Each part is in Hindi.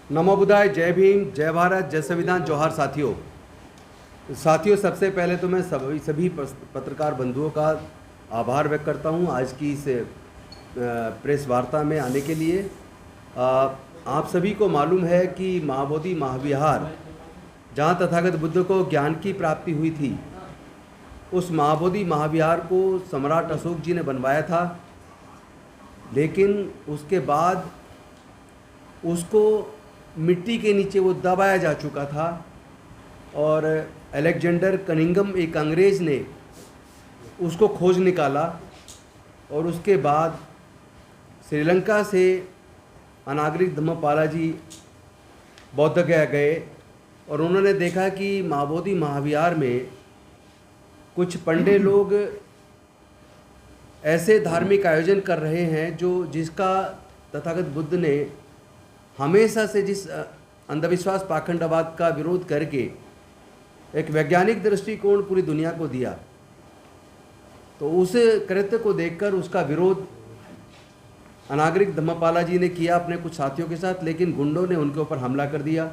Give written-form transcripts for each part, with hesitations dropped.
नमो बुद्धाय, जय भीम, जय भारत, जय संविधान, जोहार साथियों। सबसे पहले तो मैं सभी पत्रकार बंधुओं का आभार व्यक्त करता हूं आज की इस प्रेस वार्ता में आने के लिए। आप सभी को मालूम है कि महाबोधि महाविहार, जहां तथागत बुद्ध को ज्ञान की प्राप्ति हुई थी, उस महाबोधि महाविहार को सम्राट अशोक जी ने बनवाया था। लेकिन उसके बाद उसको मिट्टी के नीचे वो दबाया जा चुका था और अलेक्जेंडर कनिंघम, एक अंग्रेज़ ने उसको खोज निकाला और उसके बाद श्रीलंका से अनागरिक धम्मपाला जी बौद्ध गया गए और उन्होंने देखा कि महाबोधि महाविहार में कुछ पंडे लोग ऐसे धार्मिक आयोजन कर रहे हैं जिसका तथागत बुद्ध ने हमेशा से जिस अंधविश्वास पाखंडवाद का विरोध करके एक वैज्ञानिक दृष्टिकोण पूरी दुनिया को दिया, तो उस कृत्य को देखकर उसका विरोध अनागरिक धम्मपाला जी ने किया अपने कुछ साथियों के साथ। लेकिन गुंडों ने उनके ऊपर हमला कर दिया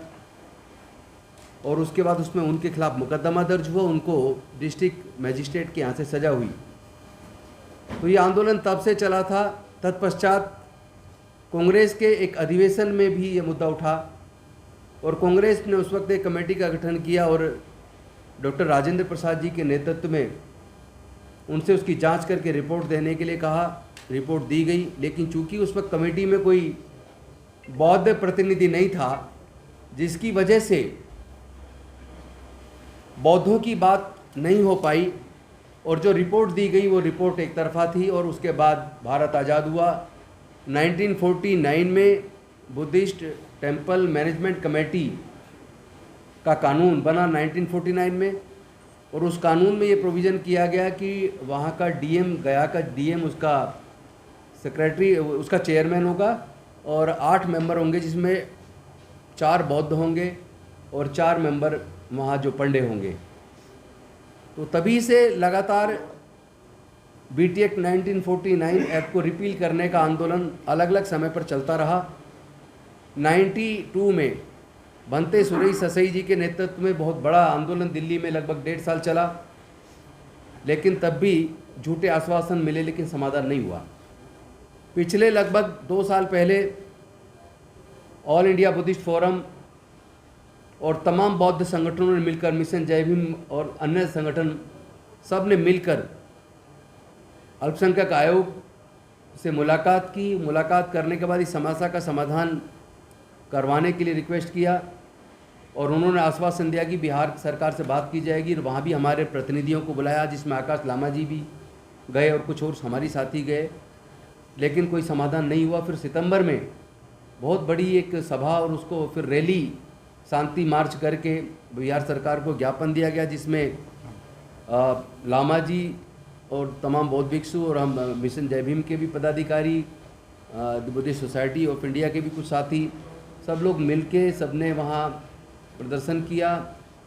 और उसके बाद उसमें उनके खिलाफ मुकदमा दर्ज हुआ, उनको डिस्ट्रिक्ट मजिस्ट्रेट के यहाँ से सजा हुई। तो ये आंदोलन तब से चला था। तत्पश्चात कांग्रेस के एक अधिवेशन में भी ये मुद्दा उठा और कांग्रेस ने उस वक्त एक कमेटी का गठन किया और डॉक्टर राजेंद्र प्रसाद जी के नेतृत्व में उनसे उसकी जांच करके रिपोर्ट देने के लिए कहा। रिपोर्ट दी गई, लेकिन चूंकि उस वक्त कमेटी में कोई बौद्ध प्रतिनिधि नहीं था, जिसकी वजह से बौद्धों की बात नहीं हो पाई और जो रिपोर्ट दी गई वो रिपोर्ट एक तरफा थी। और उसके बाद भारत आज़ाद हुआ। 1949 में बुद्धिस्ट टेम्पल मैनेजमेंट कमेटी का कानून बना 1949 में, और उस कानून में ये प्रोविज़न किया गया कि वहाँ का डीएम, गया का डीएम उसका सेक्रेटरी, उसका चेयरमैन होगा और 8 मेंबर होंगे, जिसमें 4 बौद्ध होंगे और 4 मेंबर वहाँ जो पंडे होंगे। तो तभी से लगातार बीटी एक्ट 1949 एक्ट को रिपील करने का आंदोलन अलग अलग समय पर चलता रहा। 92 में भंते सुरई ससई जी के नेतृत्व में बहुत बड़ा आंदोलन दिल्ली में लगभग 1.5 साल चला, लेकिन तब भी झूठे आश्वासन मिले, लेकिन समाधान नहीं हुआ। पिछले लगभग 2 साल पहले ऑल इंडिया बुद्धिस्ट फोरम और तमाम बौद्ध संगठनों ने मिलकर, मिशन जय भीम और अन्य संगठन सब ने मिलकर अल्पसंख्यक आयोग से मुलाकात की। मुलाकात करने के बाद इस समस्या का समाधान करवाने के लिए रिक्वेस्ट किया और उन्होंने आश्वासन दिया कि बिहार सरकार से बात की जाएगी। और वहाँ भी हमारे प्रतिनिधियों को बुलाया, जिसमें आकाश लामा जी भी गए और कुछ और हमारी साथी गए, लेकिन कोई समाधान नहीं हुआ। फिर सितंबर में बहुत बड़ी एक सभा और उसको फिर रैली, शांति मार्च करके बिहार सरकार को ज्ञापन दिया गया, जिसमें लामा जी और तमाम बौद्ध भिक्षु और हम मिशन जय भीम के भी पदाधिकारी, बुद्धिस्ट सोसाइटी ऑफ इंडिया के भी कुछ साथी, सब लोग मिलके सबने वहाँ प्रदर्शन किया,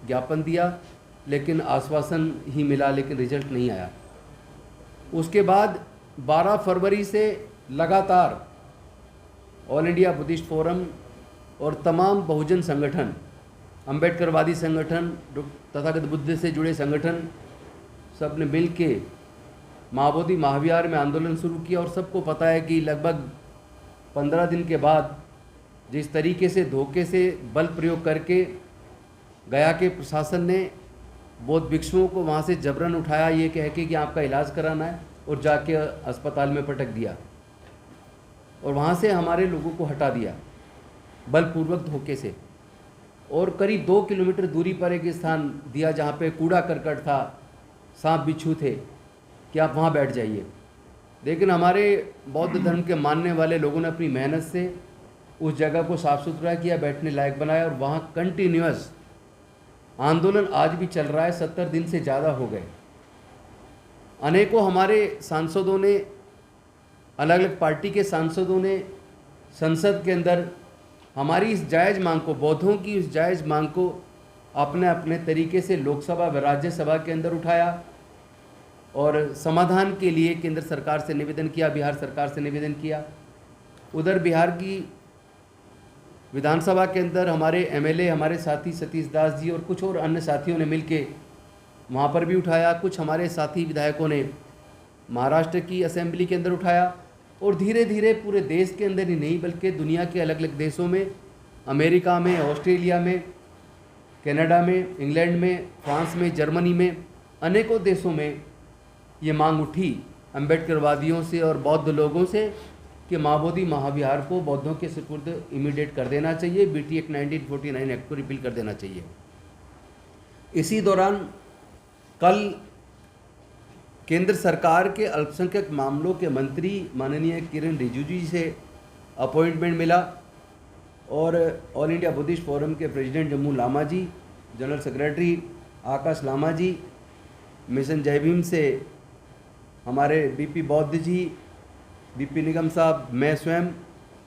ज्ञापन दिया, लेकिन आश्वासन ही मिला, लेकिन रिजल्ट नहीं आया। उसके बाद 12 फरवरी से लगातार ऑल इंडिया बुद्धिस्ट फोरम और तमाम बहुजन संगठन, अम्बेडकरवादी संगठन, तथागत बुद्ध से जुड़े संगठन, सब ने मिल के महाबोधि महाविहार में आंदोलन शुरू किया। और सबको पता है कि लगभग 15 दिन के बाद जिस तरीके से धोखे से बल प्रयोग करके गया के प्रशासन ने बौद्ध भिक्षुओं को वहाँ से जबरन उठाया, ये कह के कि आपका इलाज कराना है, और जाके अस्पताल में पटक दिया और वहाँ से हमारे लोगों को हटा दिया बलपूर्वक धोखे से। और करीब 2 किलोमीटर दूरी पर एक स्थान दिया जहाँ पे कूड़ा करकट था, सांप बिच्छू थे, कि आप वहाँ बैठ जाइए। लेकिन हमारे बौद्ध धर्म के मानने वाले लोगों ने अपनी मेहनत से उस जगह को साफ़ सुथरा किया, बैठने लायक बनाया, और वहाँ कंटिन्यूअस आंदोलन आज भी चल रहा है। 70 दिन से ज़्यादा हो गए। अनेकों हमारे सांसदों ने, अलग अलग पार्टी के सांसदों ने संसद के अंदर हमारी इस जायज़ मांग को, बौद्धों की इस जायज़ मांग को अपने अपने तरीके से लोकसभा व राज्यसभा के अंदर उठाया और समाधान के लिए केंद्र सरकार से निवेदन किया, बिहार सरकार से निवेदन किया। उधर बिहार की विधानसभा के अंदर हमारे एमएलए, हमारे साथी सतीश दास जी और कुछ और अन्य साथियों ने मिलके वहाँ पर भी उठाया। कुछ हमारे साथी विधायकों ने महाराष्ट्र की असेंबली के अंदर उठाया, और धीरे धीरे पूरे देश के अंदर ही नहीं बल्कि दुनिया के अलग अलग देशों में, अमेरिका में, ऑस्ट्रेलिया में, कनाडा में, इंग्लैंड में, फ्रांस में, जर्मनी में, अनेकों देशों में ये मांग उठी अम्बेडकरवादियों से और बौद्ध लोगों से कि महाबोधि महाविहार को बौद्धों के सुपुर्द इमीडिएट कर देना चाहिए, बीटी एक्ट 1949 एक्ट को रिपील कर देना चाहिए। इसी दौरान कल केंद्र सरकार के अल्पसंख्यक मामलों के मंत्री माननीय किरण रिजिजू जी से अपॉइंटमेंट मिला, और ऑल इंडिया बुद्धिस्ट फोरम के प्रेसिडेंट जम्मू लामा जी, जनरल सेक्रेटरी आकाश लामा जी, मिशन जय भीम से हमारे बीपी बौद्ध जी, बीपी निगम साहब, मैं स्वयं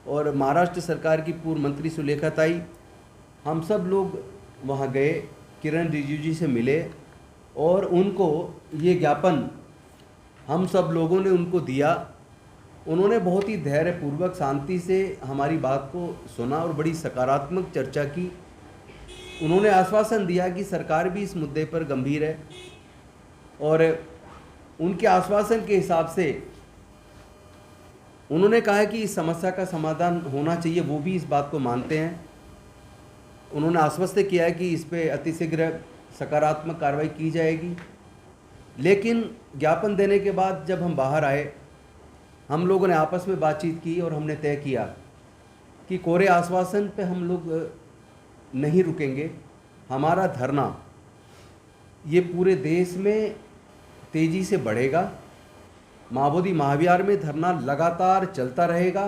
और महाराष्ट्र सरकार की पूर्व मंत्री सुलेखा ताई, हम सब लोग वहाँ गए, किरण रिजिजू जी से मिले और उनको ये ज्ञापन हम सब लोगों ने उनको दिया। उन्होंने बहुत ही धैर्यपूर्वक शांति से हमारी बात को सुना और बड़ी सकारात्मक चर्चा की। उन्होंने आश्वासन दिया कि सरकार भी इस मुद्दे पर गंभीर है, और उनके आश्वासन के हिसाब से उन्होंने कहा है कि इस समस्या का समाधान होना चाहिए, वो भी इस बात को मानते हैं। उन्होंने आश्वस्त किया है कि इस पर अतिशीघ्र सकारात्मक कार्रवाई की जाएगी। लेकिन ज्ञापन देने के बाद जब हम बाहर आए, हम लोगों ने आपस में बातचीत की और हमने तय किया कि कोरे आश्वासन पे हम लोग नहीं रुकेंगे। हमारा धरना ये पूरे देश में तेज़ी से बढ़ेगा। महाबोधि महाविहार में धरना लगातार चलता रहेगा।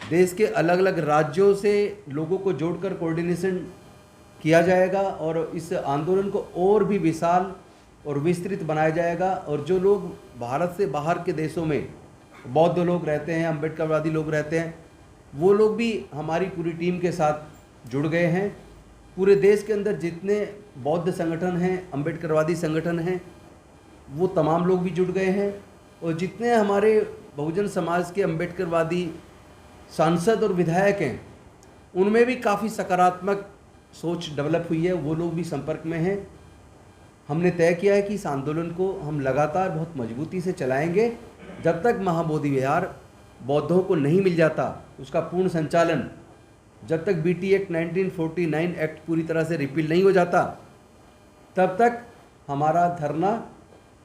देश के अलग अलग राज्यों से लोगों को जोड़कर कोऑर्डिनेशन किया जाएगा और इस आंदोलन को और भी विशाल और विस्तृत बनाया जाएगा। और जो लोग भारत से बाहर के देशों में बौद्ध लोग रहते हैं, अम्बेडकरवादी लोग रहते हैं, वो लोग भी हमारी पूरी टीम के साथ जुड़ गए हैं। पूरे देश के अंदर जितने बौद्ध संगठन हैं, अम्बेडकरवादी संगठन हैं, वो तमाम लोग भी जुड़ गए हैं। और जितने हमारे बहुजन समाज के अम्बेडकरवादी सांसद और विधायक हैं, उनमें भी काफ़ी सकारात्मक सोच डेवलप हुई है, वो लोग भी संपर्क में हैं। हमने तय किया है कि इस आंदोलन को हम लगातार बहुत मजबूती से चलाएंगे जब तक महाबोधि विहार बौद्धों को नहीं मिल जाता, उसका पूर्ण संचालन, जब तक बीटी एक्ट 1949 एक्ट पूरी तरह से रिपील नहीं हो जाता, तब तक हमारा धरना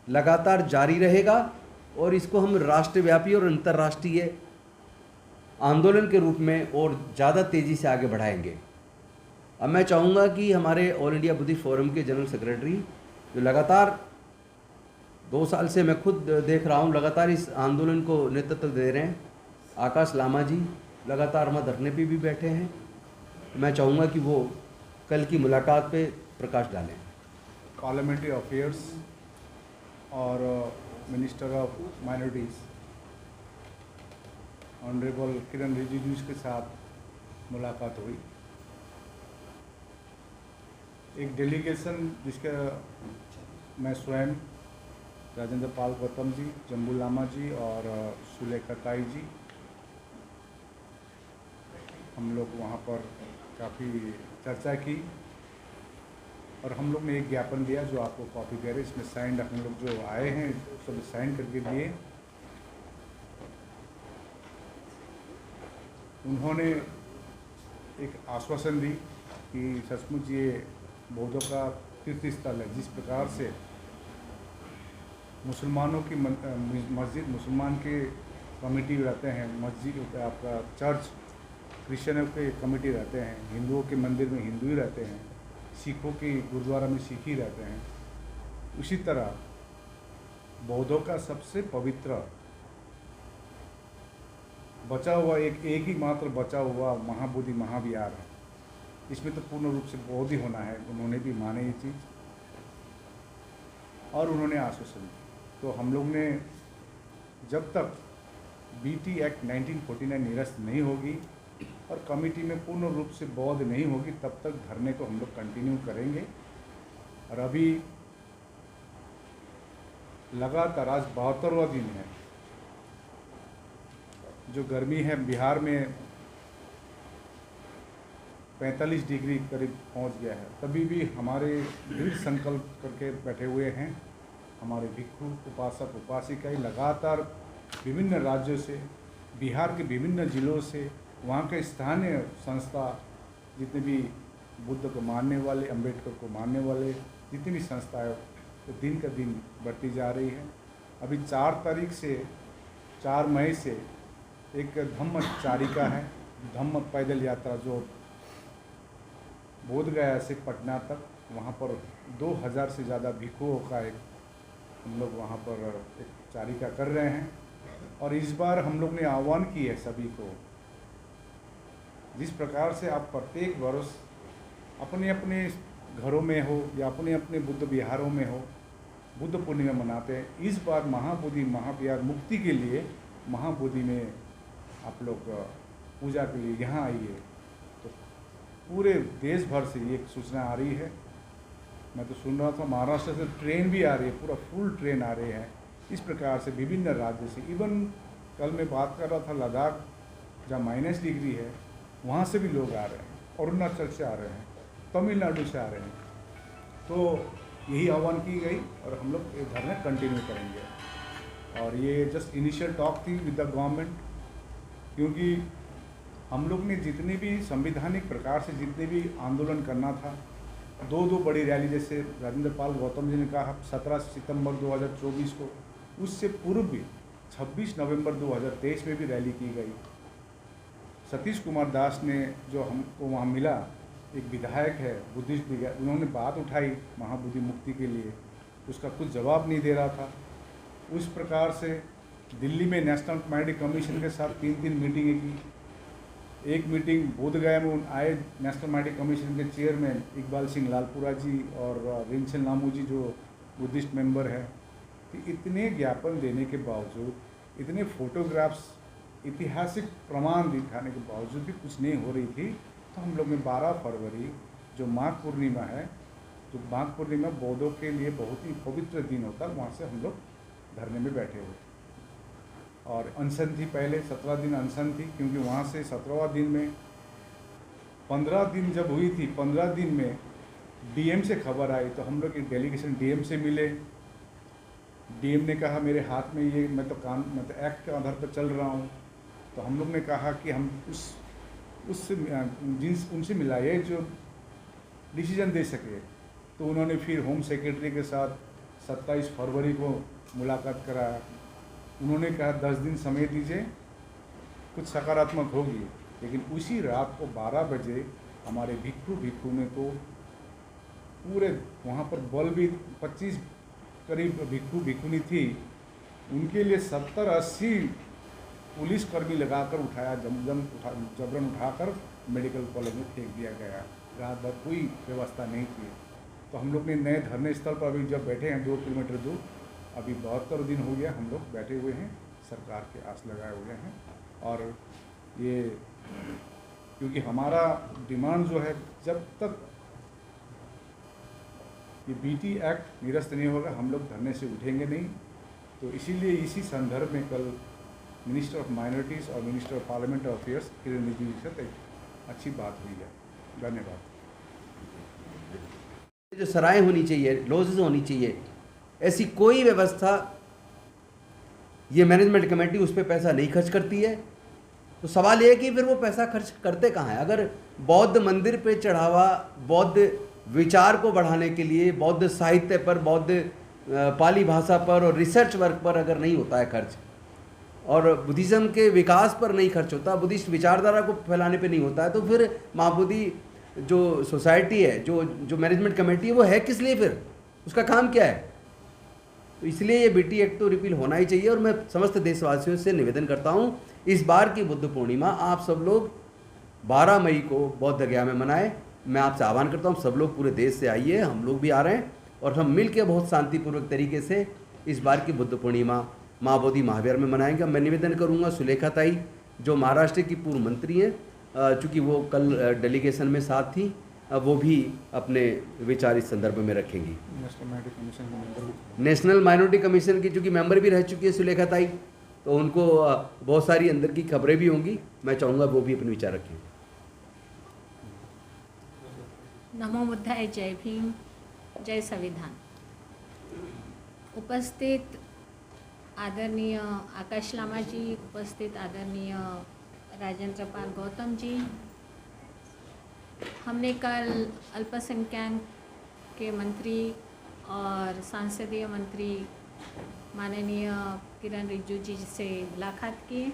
लगातार जारी रहेगा और इसको हम राष्ट्रव्यापी और अंतर्राष्ट्रीय आंदोलन के रूप में और ज़्यादा तेज़ी से आगे बढ़ाएंगे। अब मैं चाहूँगा कि हमारे ऑल इंडिया बुद्धिस्ट फोरम के जनरल सेक्रेटरी, जो लगातार 2 साल से मैं खुद देख रहा हूँ लगातार इस आंदोलन को नेतृत्व दे रहे हैं, आकाश लामा जी लगातार हमारे धरने पे भी बैठे हैं। मैं चाहूँगा कि वो कल की मुलाकात पे प्रकाश डालें। पार्लियामेंट्री अफेयर्स और मिनिस्टर ऑफ माइनॉरिटीज़ ऑनरेबल किरण रिजिजू के साथ मुलाकात हुई। एक डेलीगेशन जिसका मैं स्वयं, राजेंद्र पाल गौतम जी, जम्बू लामा जी और सुलेखा ताई जी, हम लोग वहाँ पर काफ़ी चर्चा की और हम लोग ने एक ज्ञापन दिया जो आपको कॉपी दे रहे, इसमें साइन हम लोग जो आए हैं सब साइन करके दिए। उन्होंने एक आश्वासन दी कि सचमुच ये बौद्धों का तीर्थ स्थल है। जिस प्रकार से मुसलमानों की मस्जिद, मुसलमान के कमेटी रहते हैं, मस्जिद आपका चर्च, क्रिश्चियनों के कमेटी रहते हैं, हिंदुओं के मंदिर में हिंदू ही रहते हैं, सिखों के गुरुद्वारा में सिख ही रहते हैं। उसी तरह बौद्धों का सबसे पवित्र बचा हुआ एक ही मात्र बचा हुआ महाबोधि महाविहार है। इसमें तो पूर्ण रूप से बौद्ध ही होना है। उन्होंने भी माने ये चीज़ और उन्होंने आश्वासन दिया। तो हम लोग ने जब तक बीटी एक्ट 1949 निरस्त नहीं होगी और कमेटी में पूर्ण रूप से बौद्ध नहीं होगी, तब तक धरने को हम लोग कंटिन्यू करेंगे। और अभी लगातार आज 72वां दिन है। जो गर्मी है बिहार में 45 डिग्री करीब पहुंच गया है, तभी भी हमारे दृढ़ संकल्प करके बैठे हुए हैं। हमारे भिक्षु उपासक उपासिकाएं लगातार विभिन्न राज्यों से, बिहार के विभिन्न जिलों से, वहाँ के स्थानीय संस्था, जितने भी बुद्ध को मानने वाले, अंबेडकर को मानने वाले जितनी भी संस्थाएं, तो दिन का दिन बढ़ती जा रही है। अभी 4 मई से एक धम्म चारिका है, धम्म पैदल यात्रा जो बोधगया से पटना तक, वहाँ पर 2000 से ज़्यादा भिक्षुओं का एक हम लोग वहाँ पर एक चारिका कर रहे हैं। और इस बार हम लोग ने आह्वान की है सभी को, जिस प्रकार से आप प्रत्येक वर्ष अपने अपने घरों में हो या अपने अपने बुद्ध विहारों में हो बुद्ध पूर्णिमा मनाते हैं, इस बार महाबोधि महाविहार मुक्ति के लिए महाबोधि में आप लोग पूजा के लिए यहाँ आइए। तो पूरे देश भर से ये एक सूचना आ रही है। मैं तो सुन रहा था महाराष्ट्र से ट्रेन भी आ रही है, पूरा फुल ट्रेन आ रहे हैं। इस प्रकार से विभिन्न राज्यों से, इवन कल मैं बात कर रहा था लद्दाख जहाँ -, डिग्री है, वहाँ से भी लोग आ रहे हैं, अरुणाचल से आ रहे हैं, तमिलनाडु से आ रहे हैं। तो यही आह्वान की गई और हम लोग ये धरना कंटिन्यू करेंगे। और ये जस्ट इनिशियल टॉक थी विद द गवर्नमेंट, क्योंकि हम लोग ने जितने भी संवैधानिक प्रकार से जितने भी आंदोलन करना था, दो बड़ी रैली, जैसे राजेंद्र पाल गौतम जी ने कहा 17 सितंबर 2024 को, उससे पूर्व भी 26 नवंबर 2023 में भी रैली की गई। सतीश कुमार दास ने, जो हमको वहाँ मिला, एक विधायक है बुद्धिस्ट विधायक, उन्होंने बात उठाई महाबोधि मुक्ति के लिए, उसका कुछ जवाब नहीं दे रहा था। उस प्रकार से दिल्ली में नेशनल कमेटी कमीशन के साथ 3 मीटिंगें की। एक मीटिंग बोधगया में आए नेशनल कमेटी कमीशन के चेयरमैन इकबाल सिंह लालपुरा जी और रिंचल नामू जी, जो बुद्धिस्ट मेंबर है। कि इतने ज्ञापन देने के बावजूद, इतने फोटोग्राफ्स, ऐतिहासिक प्रमाण दिखाने के बावजूद भी कुछ नहीं हो रही थी। तो हम लोग ने 12 फरवरी जो माघ पूर्णिमा है, तो माघ पूर्णिमा बौद्धों के लिए बहुत ही पवित्र दिन होता है, वहाँ से हम लोग धरने में बैठे हुए। और अनशन थी, पहले 17 दिन अनशन थी, क्योंकि वहाँ से 17वां दिन में 15 दिन जब हुई थी, 15 दिन में डीएम से खबर आई। तो हम लोग एक डेलीगेशन डीएम से मिले। डीएम ने कहा मेरे हाथ में ये, मैं तो एक्ट के आधार पर चल रहा हूँ। तो हम लोग ने कहा कि हम उससे उनसे मिलाइए जो डिसीजन दे सके। तो उन्होंने फिर होम सेक्रेटरी के साथ 27 फरवरी को मुलाकात कराया। उन्होंने कहा 10 दिन समय दीजिए, कुछ सकारात्मक होगी। लेकिन उसी रात को 12 बजे हमारे भिक्षु ने तो पूरे वहाँ पर बल भी 25 करीब भिक्षुनी थी, उनके लिए 70-80 पुलिसकर्मी लगाकर उठाया, जबरन उठाकर मेडिकल कॉलेज में फेंक दिया गया। रात भर कोई व्यवस्था नहीं थी। तो हम लोग ने नए धरने स्थल पर अभी जब बैठे हैं 2 किलोमीटर दूर, अभी 72 दिन हो गया हम लोग बैठे हुए हैं, सरकार के आस लगाए हुए हैं। और ये क्योंकि हमारा डिमांड जो है, जब तक ये बीटी एक्ट निरस्त नहीं होगा हम लोग धरने से उठेंगे नहीं। तो इसीलिए इसी संदर्भ में कल मिनिस्टर ऑफ माइनॉरिटीज़ और मिनिस्टर ऑफ पार्लियामेंट्री अफेयर्स किरण रिजिजू जी से एक अच्छी बात हुई है। धन्यवाद। जो सराहें होनी चाहिए, लॉजेज होनी चाहिए, ऐसी कोई व्यवस्था ये मैनेजमेंट कमेटी उस पर पैसा नहीं खर्च करती है। तो सवाल ये है कि फिर वो पैसा खर्च करते कहाँ हैं? अगर बौद्ध मंदिर पे चढ़ावा, बौद्ध विचार को बढ़ाने के लिए, बौद्ध साहित्य पर, बौद्ध पाली भाषा पर और रिसर्च वर्क पर अगर नहीं होता है खर्च, और बुद्धिज़्म के विकास पर नहीं खर्च होता, बुद्धिस्ट विचारधारा को फैलाने पे नहीं होता है, तो फिर महाबोधि जो सोसाइटी है, जो मैनेजमेंट कमेटी है, वो है किस लिए? फिर उसका काम क्या है? तो इसलिए ये बीटी एक्ट तो रिपील होना ही चाहिए। और मैं समस्त देशवासियों से निवेदन करता हूँ, इस बार की बुद्ध पूर्णिमा आप सब लोग 12 मई को बौद्ध गया में मनाएं। मैं आपसे आह्वान करता हूँ, सब लोग पूरे देश से आइए, हम लोग भी आ रहे हैं, और हम मिल के बहुत शांतिपूर्वक तरीके से इस बार की बुद्ध पूर्णिमा महाबोधि महाविहार में मनाएंगे। मैं निवेदन करूंगा सुलेखा ताई, जो महाराष्ट्र की पूर्व मंत्री हैं, चूँकि वो कल डेलीगेशन में साथ थी, वो भी अपने विचार इस संदर्भ में रखेंगी। नेशनल माइनॉरिटी कमीशन की चूँकि मेंबर भी रह चुकी है सुलेखा ताई, तो उनको बहुत सारी अंदर की खबरें भी होंगी, मैं चाहूँगा वो भी अपने विचार रखें। नमो बुद्धाय, जय भीम, जय संविधान। उपस्थित आदरणीय आकाश लामा जी, उपस्थित आदरणीय राजेंद्र पाल गौतम जी, हमने कल अल्पसंख्यक के मंत्री और संसदीय मंत्री माननीय किरण रिजिजू जी से मुलाकात की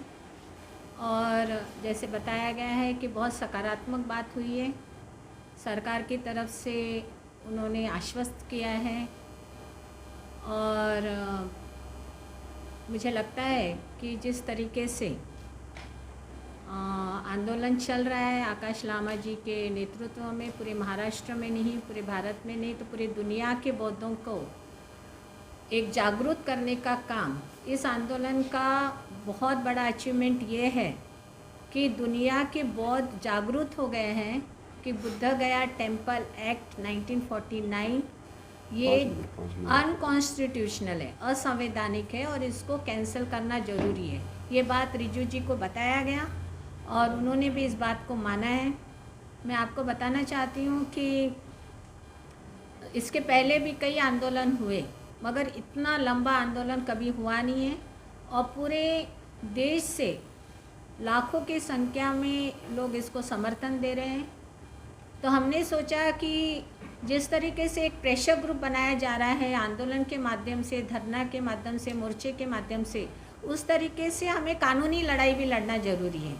और जैसे बताया गया है कि बहुत सकारात्मक बात हुई है। सरकार की तरफ से उन्होंने आश्वस्त किया है और मुझे लगता है कि जिस तरीके से आंदोलन चल रहा है आकाश लामा जी के नेतृत्व में, पूरे महाराष्ट्र में नहीं, पूरे भारत में नहीं तो पूरी दुनिया के बौद्धों को एक जागरूक करने का काम, इस आंदोलन का बहुत बड़ा अचीवमेंट ये है कि दुनिया के बौद्ध जागरूक हो गए हैं कि बुद्ध गया टेम्पल एक्ट 1949 ये अनकॉन्स्टिट्यूशनल है, असंवैधानिक है और इसको कैंसिल करना ज़रूरी है। ये बात रिजिजू जी को बताया गया और उन्होंने भी इस बात को माना है। मैं आपको बताना चाहती हूँ कि इसके पहले भी कई आंदोलन हुए मगर इतना लंबा आंदोलन कभी हुआ नहीं है और पूरे देश से लाखों की संख्या में लोग इसको समर्थन दे रहे हैं। तो हमने सोचा कि जिस तरीके से एक प्रेशर ग्रुप बनाया जा रहा है आंदोलन के माध्यम से, धरना के माध्यम से, मोर्चे के माध्यम से, उस तरीके से हमें कानूनी लड़ाई भी लड़ना ज़रूरी है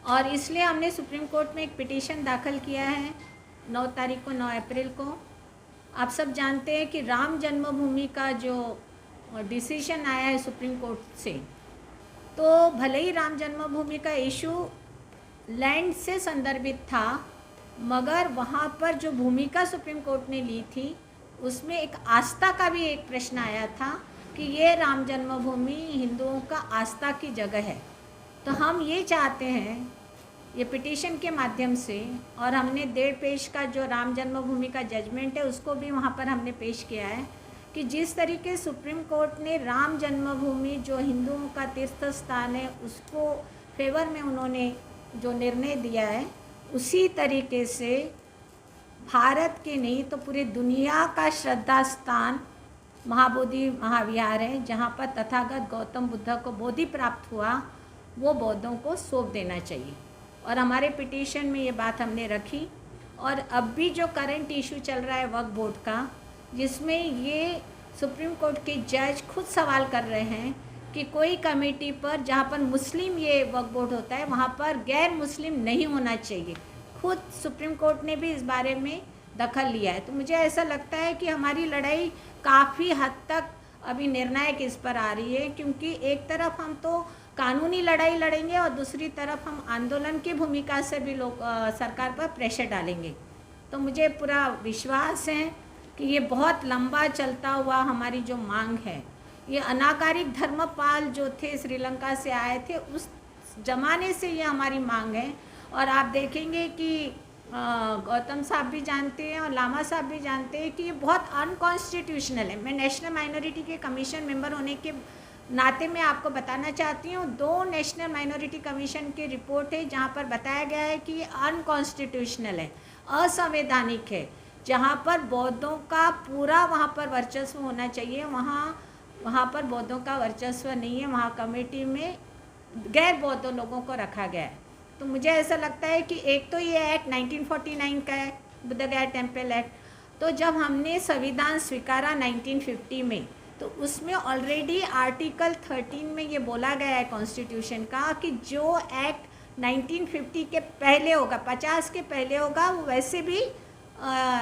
और इसलिए हमने सुप्रीम कोर्ट में एक पिटीशन दाखिल किया है 9 तारीख को, 9 अप्रैल को। आप सब जानते हैं कि राम जन्मभूमि का जो डिसीजन आया है सुप्रीम कोर्ट से, तो भले ही राम जन्मभूमि का इशू लैंड से संदर्भित था मगर वहाँ पर जो भूमिका सुप्रीम कोर्ट ने ली थी उसमें एक आस्था का भी एक प्रश्न आया था कि ये राम जन्मभूमि हिंदुओं का आस्था की जगह है। तो हम ये चाहते हैं ये पिटीशन के माध्यम से, और हमने 1.5 पेज का जो राम जन्मभूमि का जजमेंट है उसको भी वहाँ पर हमने पेश किया है कि जिस तरीके सुप्रीम कोर्ट ने राम जन्मभूमि जो हिंदुओं का तीर्थ स्थान है उसको फेवर में उन्होंने जो निर्णय दिया है, उसी तरीके से भारत के नहीं तो पूरे दुनिया का श्रद्धा स्थान महाबोधि महाविहार है जहाँ पर तथागत गौतम बुद्ध को बोधि प्राप्त हुआ, वो बौद्धों को सौंप देना चाहिए। और हमारे पिटीशन में ये बात हमने रखी। और अब भी जो करंट इशू चल रहा है वक्फ बोर्ड का, जिसमें ये सुप्रीम कोर्ट के जज खुद सवाल कर रहे हैं कि कोई कमेटी पर जहाँ पर मुस्लिम ये वक्फ बोर्ड होता है वहाँ पर गैर मुस्लिम नहीं होना चाहिए। खुद सुप्रीम कोर्ट ने भी इस बारे में दखल लिया है। तो मुझे ऐसा लगता है कि हमारी लड़ाई काफ़ी हद तक अभी निर्णायक इस पर आ रही है, क्योंकि एक तरफ हम तो कानूनी लड़ाई लड़ेंगे और दूसरी तरफ हम आंदोलन की भूमिका से भी लोग सरकार पर प्रेशर डालेंगे। तो मुझे पूरा विश्वास है कि ये बहुत लंबा चलता हुआ हमारी जो मांग है, ये अनागारिक धर्मपाल जो थे श्रीलंका से आए थे उस जमाने से ये हमारी मांग है। और आप देखेंगे कि गौतम साहब भी जानते हैं और लामा साहब भी जानते हैं कि ये बहुत अनकॉन्स्टिट्यूशनल है। मैं नेशनल माइनॉरिटी के कमीशन मेंबर होने के नाते में आपको बताना चाहती हूँ, 2 नेशनल माइनॉरिटी कमीशन की रिपोर्ट है जहाँ पर बताया गया है कि ये अनकॉन्स्टिट्यूशनल है, असंवैधानिक है। जहाँ पर बौद्धों का पूरा वहाँ पर वर्चस्व होना चाहिए, वहाँ पर बौद्धों का वर्चस्व नहीं है। वहाँ कमेटी में गैर बौद्ध लोगों को रखा गया है। तो मुझे ऐसा लगता है कि एक तो ये एक्ट 1949 का है, बुद्ध गया टेम्पल एक्ट। तो जब हमने संविधान स्वीकारा 1950 में, तो उसमें ऑलरेडी आर्टिकल 13 में ये बोला गया है कॉन्स्टिट्यूशन का कि जो एक्ट 1950 के पहले होगा, 50 के पहले होगा, वो वैसे भी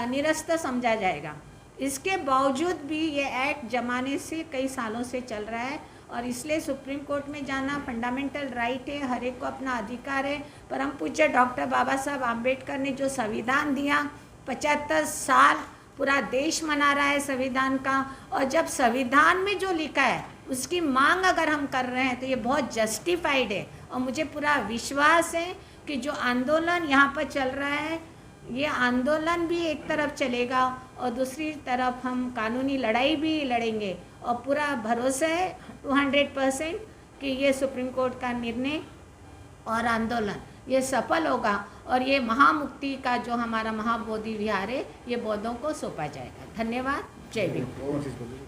निरस्त समझा जाएगा। इसके बावजूद भी ये एक्ट जमाने से कई सालों से चल रहा है और इसलिए सुप्रीम कोर्ट में जाना फंडामेंटल राइट है, हर एक को अपना अधिकार है। परम पूज्य डॉक्टर बाबा साहब आम्बेडकर ने जो संविधान दिया, 75 साल पूरा देश मना रहा है संविधान का, और जब संविधान में जो लिखा है उसकी मांग अगर हम कर रहे हैं तो ये बहुत जस्टिफाइड है। और मुझे पूरा विश्वास है कि जो आंदोलन यहाँ पर चल रहा है, ये आंदोलन भी एक तरफ चलेगा और दूसरी तरफ हम कानूनी लड़ाई भी लड़ेंगे। और पूरा भरोसा है 200% कि ये सुप्रीम कोर्ट का निर्णय और आंदोलन ये सफल होगा और ये महामुक्ति का जो हमारा महाबोधि विहार है ये बौद्धों को सौंपा जाएगा। धन्यवाद। जय भीम। और चीज़ बोलिए।